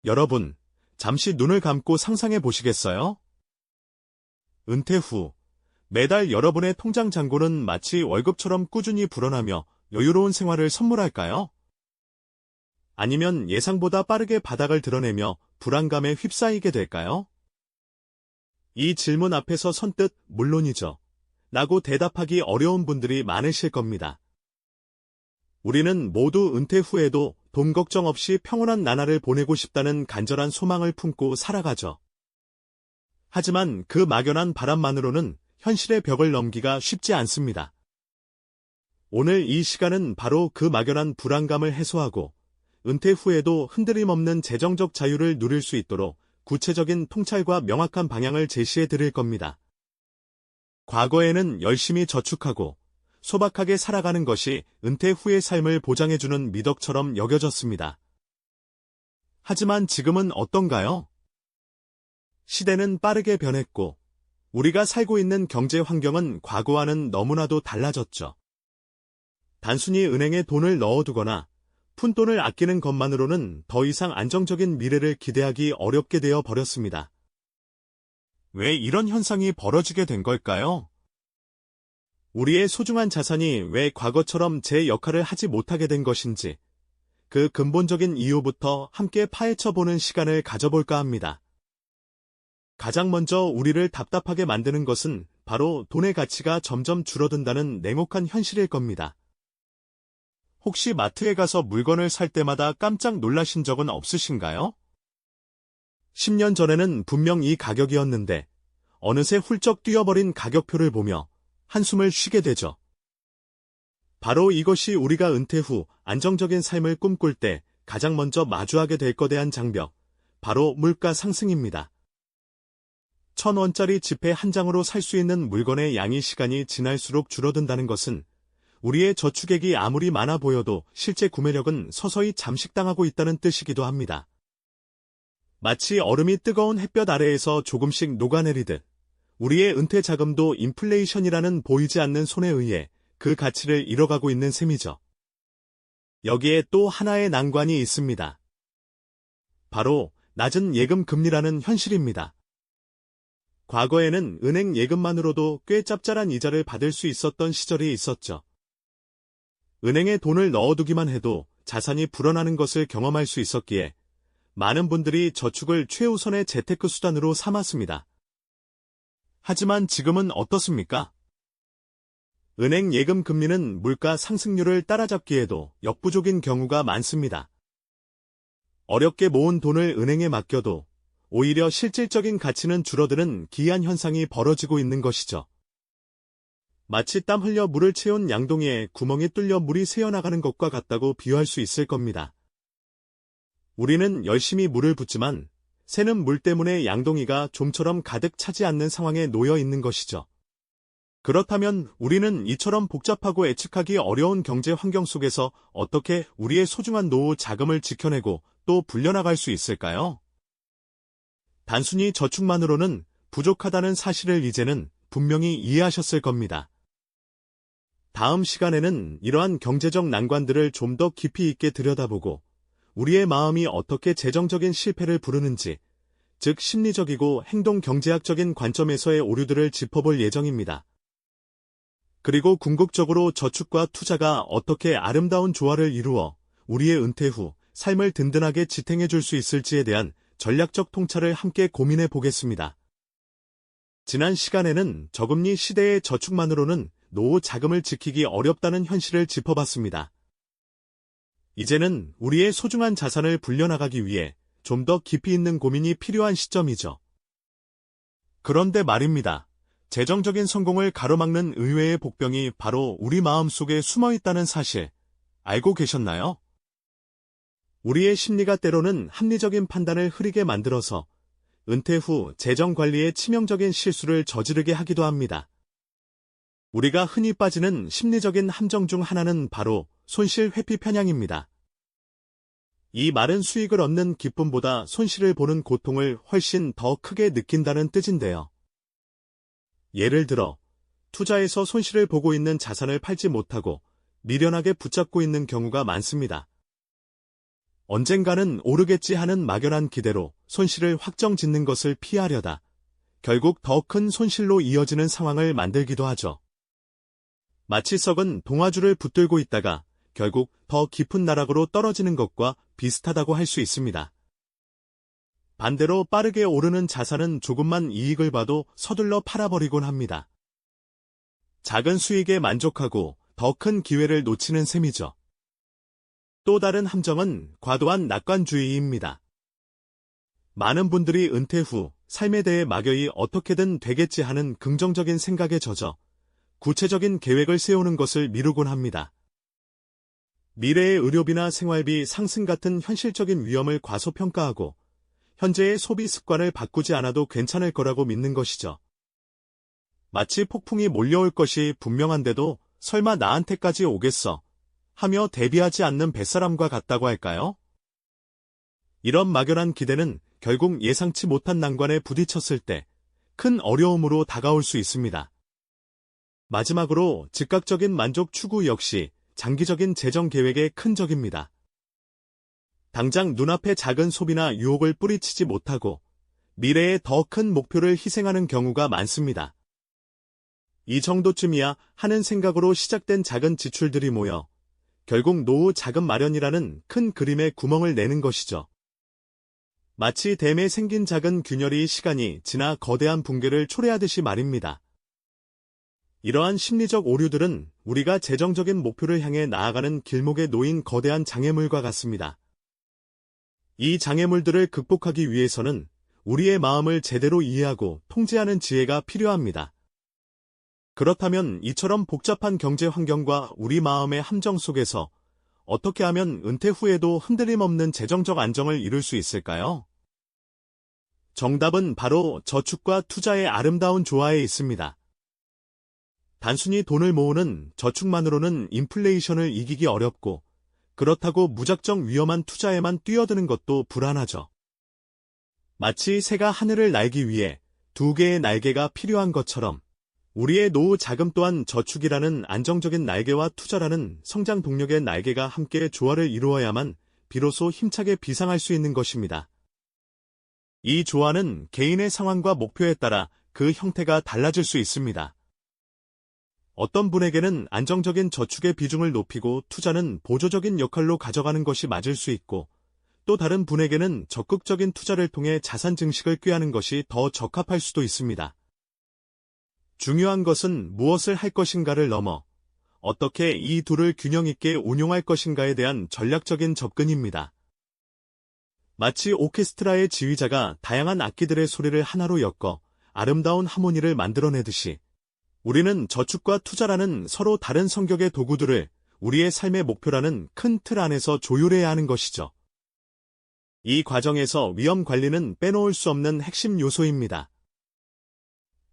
여러분, 잠시 눈을 감고 상상해 보시겠어요? 은퇴 후, 매달 여러분의 통장 잔고는 마치 월급처럼 꾸준히 불어나며 여유로운 생활을 선물할까요? 아니면 예상보다 빠르게 바닥을 드러내며 불안감에 휩싸이게 될까요? 이 질문 앞에서 선뜻 물론이죠 라고 대답하기 어려운 분들이 많으실 겁니다. 우리는 모두 은퇴 후에도 돈 걱정 없이 평온한 나날을 보내고 싶다는 간절한 소망을 품고 살아가죠. 하지만 그 막연한 바람만으로는 현실의 벽을 넘기가 쉽지 않습니다. 오늘 이 시간은 바로 그 막연한 불안감을 해소하고 은퇴 후에도 흔들림 없는 재정적 자유를 누릴 수 있도록 구체적인 통찰과 명확한 방향을 제시해 드릴 겁니다. 과거에는 열심히 저축하고 소박하게 살아가는 것이 은퇴 후의 삶을 보장해주는 미덕처럼 여겨졌습니다. 하지만 지금은 어떤가요? 시대는 빠르게 변했고 우리가 살고 있는 경제 환경은 과거와는 너무나도 달라졌죠. 단순히 은행에 돈을 넣어두거나 푼돈을 아끼는 것만으로는 더 이상 안정적인 미래를 기대하기 어렵게 되어 버렸습니다. 왜 이런 현상이 벌어지게 된 걸까요? 우리의 소중한 자산이 왜 과거처럼 제 역할을 하지 못하게 된 것인지 그 근본적인 이유부터 함께 파헤쳐보는 시간을 가져볼까 합니다. 가장 먼저 우리를 답답하게 만드는 것은 바로 돈의 가치가 점점 줄어든다는 냉혹한 현실일 겁니다. 혹시 마트에 가서 물건을 살 때마다 깜짝 놀라신 적은 없으신가요? 10년 전에는 분명 이 가격이었는데 어느새 훌쩍 뛰어버린 가격표를 보며 한숨을 쉬게 되죠. 바로 이것이 우리가 은퇴 후 안정적인 삶을 꿈꿀 때 가장 먼저 마주하게 될 거대한 장벽, 바로 물가 상승입니다. 1,000원짜리 지폐 한 장으로 살 수 있는 물건의 양이 시간이 지날수록 줄어든다는 것은 우리의 저축액이 아무리 많아 보여도 실제 구매력은 서서히 잠식당하고 있다는 뜻이기도 합니다. 마치 얼음이 뜨거운 햇볕 아래에서 조금씩 녹아내리듯 우리의 은퇴 자금도 인플레이션이라는 보이지 않는 손에 의해 그 가치를 잃어가고 있는 셈이죠. 여기에 또 하나의 난관이 있습니다. 바로 낮은 예금 금리라는 현실입니다. 과거에는 은행 예금만으로도 꽤 짭짤한 이자를 받을 수 있었던 시절이 있었죠. 은행에 돈을 넣어두기만 해도 자산이 불어나는 것을 경험할 수 있었기에 많은 분들이 저축을 최우선의 재테크 수단으로 삼았습니다. 하지만 지금은 어떻습니까? 은행 예금 금리는 물가 상승률을 따라잡기에도 역부족인 경우가 많습니다. 어렵게 모은 돈을 은행에 맡겨도 오히려 실질적인 가치는 줄어드는 기이한 현상이 벌어지고 있는 것이죠. 마치 땀 흘려 물을 채운 양동이에 구멍이 뚫려 물이 새어나가는 것과 같다고 비유할 수 있을 겁니다. 우리는 열심히 물을 붓지만 새는 물 때문에 양동이가 좀처럼 가득 차지 않는 상황에 놓여 있는 것이죠. 그렇다면 우리는 이처럼 복잡하고 예측하기 어려운 경제 환경 속에서 어떻게 우리의 소중한 노후 자금을 지켜내고 또 불려나갈 수 있을까요? 단순히 저축만으로는 부족하다는 사실을 이제는 분명히 이해하셨을 겁니다. 다음 시간에는 이러한 경제적 난관들을 좀 더 깊이 있게 들여다보고 우리의 마음이 어떻게 재정적인 실패를 부르는지, 즉 심리적이고 행동 경제학적인 관점에서의 오류들을 짚어볼 예정입니다. 그리고 궁극적으로 저축과 투자가 어떻게 아름다운 조화를 이루어 우리의 은퇴 후 삶을 든든하게 지탱해 줄 수 있을지에 대한 전략적 통찰을 함께 고민해 보겠습니다. 지난 시간에는 저금리 시대의 저축만으로는 노후 자금을 지키기 어렵다는 현실을 짚어봤습니다. 이제는 우리의 소중한 자산을 불려나가기 위해 좀 더 깊이 있는 고민이 필요한 시점이죠. 그런데 말입니다. 재정적인 성공을 가로막는 의외의 복병이 바로 우리 마음속에 숨어 있다는 사실, 알고 계셨나요? 우리의 심리가 때로는 합리적인 판단을 흐리게 만들어서 은퇴 후 재정 관리에 치명적인 실수를 저지르게 하기도 합니다. 우리가 흔히 빠지는 심리적인 함정 중 하나는 바로 손실 회피 편향입니다. 이 마른 수익을 얻는 기쁨보다 손실을 보는 고통을 훨씬 더 크게 느낀다는 뜻인데요. 예를 들어 투자에서 손실을 보고 있는 자산을 팔지 못하고 미련하게 붙잡고 있는 경우가 많습니다. 언젠가는 오르겠지 하는 막연한 기대로 손실을 확정 짓는 것을 피하려다 결국 더 큰 손실로 이어지는 상황을 만들기도 하죠. 마치 썩은 동아줄을 붙들고 있다가 결국 더 깊은 나락으로 떨어지는 것과 비슷하다고 할 수 있습니다. 반대로 빠르게 오르는 자산은 조금만 이익을 봐도 서둘러 팔아버리곤 합니다. 작은 수익에 만족하고 더 큰 기회를 놓치는 셈이죠. 또 다른 함정은 과도한 낙관주의입니다. 많은 분들이 은퇴 후 삶에 대해 막연히 어떻게든 되겠지 하는 긍정적인 생각에 젖어 구체적인 계획을 세우는 것을 미루곤 합니다. 미래의 의료비나 생활비 상승 같은 현실적인 위험을 과소평가하고 현재의 소비 습관을 바꾸지 않아도 괜찮을 거라고 믿는 것이죠. 마치 폭풍이 몰려올 것이 분명한데도 설마 나한테까지 오겠어 하며 대비하지 않는 뱃사람과 같다고 할까요? 이런 막연한 기대는 결국 예상치 못한 난관에 부딪혔을 때 큰 어려움으로 다가올 수 있습니다. 마지막으로 즉각적인 만족 추구 역시 장기적인 재정 계획의 큰 적입니다. 당장 눈앞의 작은 소비나 유혹을 뿌리치지 못하고 미래의 더 큰 목표를 희생하는 경우가 많습니다. 이 정도쯤이야 하는 생각으로 시작된 작은 지출들이 모여 결국 노후 자금 마련이라는 큰 그림에 구멍을 내는 것이죠. 마치 댐에 생긴 작은 균열이 시간이 지나 거대한 붕괴를 초래하듯이 말입니다. 이러한 심리적 오류들은 우리가 재정적인 목표를 향해 나아가는 길목에 놓인 거대한 장애물과 같습니다. 이 장애물들을 극복하기 위해서는 우리의 마음을 제대로 이해하고 통제하는 지혜가 필요합니다. 그렇다면 이처럼 복잡한 경제 환경과 우리 마음의 함정 속에서 어떻게 하면 은퇴 후에도 흔들림 없는 재정적 안정을 이룰 수 있을까요? 정답은 바로 저축과 투자의 아름다운 조화에 있습니다. 단순히 돈을 모으는 저축만으로는 인플레이션을 이기기 어렵고 그렇다고 무작정 위험한 투자에만 뛰어드는 것도 불안하죠. 마치 새가 하늘을 날기 위해 두 개의 날개가 필요한 것처럼 우리의 노후 자금 또한 저축이라는 안정적인 날개와 투자라는 성장 동력의 날개가 함께 조화를 이루어야만 비로소 힘차게 비상할 수 있는 것입니다. 이 조화는 개인의 상황과 목표에 따라 그 형태가 달라질 수 있습니다. 어떤 분에게는 안정적인 저축의 비중을 높이고 투자는 보조적인 역할로 가져가는 것이 맞을 수 있고, 또 다른 분에게는 적극적인 투자를 통해 자산 증식을 꾀하는 것이 더 적합할 수도 있습니다. 중요한 것은 무엇을 할 것인가를 넘어 어떻게 이 둘을 균형 있게 운용할 것인가에 대한 전략적인 접근입니다. 마치 오케스트라의 지휘자가 다양한 악기들의 소리를 하나로 엮어 아름다운 하모니를 만들어내듯이 우리는 저축과 투자라는 서로 다른 성격의 도구들을 우리의 삶의 목표라는 큰 틀 안에서 조율해야 하는 것이죠. 이 과정에서 위험 관리는 빼놓을 수 없는 핵심 요소입니다.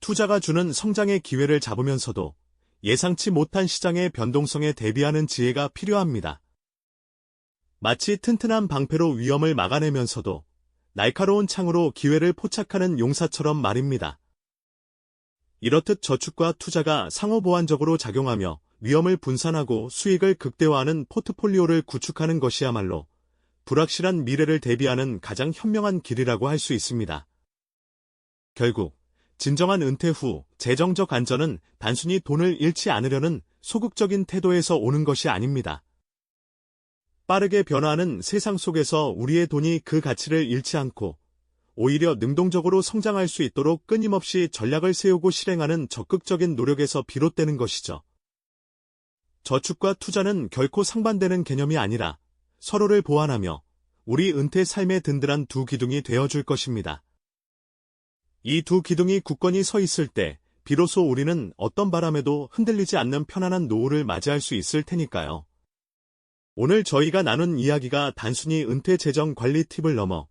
투자가 주는 성장의 기회를 잡으면서도 예상치 못한 시장의 변동성에 대비하는 지혜가 필요합니다. 마치 튼튼한 방패로 위험을 막아내면서도 날카로운 창으로 기회를 포착하는 용사처럼 말입니다. 이렇듯 저축과 투자가 상호보완적으로 작용하며 위험을 분산하고 수익을 극대화하는 포트폴리오를 구축하는 것이야말로 불확실한 미래를 대비하는 가장 현명한 길이라고 할 수 있습니다. 결국 진정한 은퇴 후 재정적 안전은 단순히 돈을 잃지 않으려는 소극적인 태도에서 오는 것이 아닙니다. 빠르게 변화하는 세상 속에서 우리의 돈이 그 가치를 잃지 않고 오히려 능동적으로 성장할 수 있도록 끊임없이 전략을 세우고 실행하는 적극적인 노력에서 비롯되는 것이죠. 저축과 투자는 결코 상반되는 개념이 아니라 서로를 보완하며 우리 은퇴 삶의 든든한 두 기둥이 되어줄 것입니다. 이 두 기둥이 굳건히 서 있을 때 비로소 우리는 어떤 바람에도 흔들리지 않는 편안한 노후를 맞이할 수 있을 테니까요. 오늘 저희가 나눈 이야기가 단순히 은퇴 재정 관리 팁을 넘어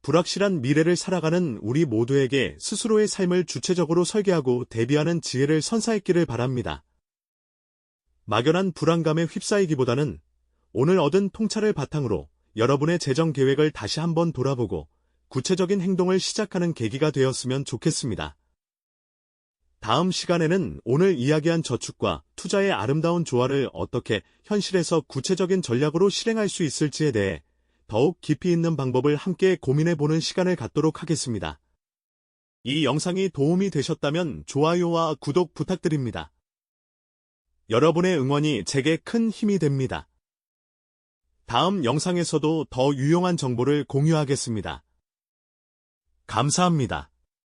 불확실한 미래를 살아가는 우리 모두에게 스스로의 삶을 주체적으로 설계하고 대비하는 지혜를 선사했기를 바랍니다. 막연한 불안감에 휩싸이기보다는 오늘 얻은 통찰을 바탕으로 여러분의 재정 계획을 다시 한번 돌아보고 구체적인 행동을 시작하는 계기가 되었으면 좋겠습니다. 다음 시간에는 오늘 이야기한 저축과 투자의 아름다운 조화를 어떻게 현실에서 구체적인 전략으로 실행할 수 있을지에 대해 더욱 깊이 있는 방법을 함께 고민해보는 시간을 갖도록 하겠습니다. 이 영상이 도움이 되셨다면 좋아요와 구독 부탁드립니다. 여러분의 응원이 제게 큰 힘이 됩니다. 다음 영상에서도 더 유용한 정보를 공유하겠습니다. 감사합니다.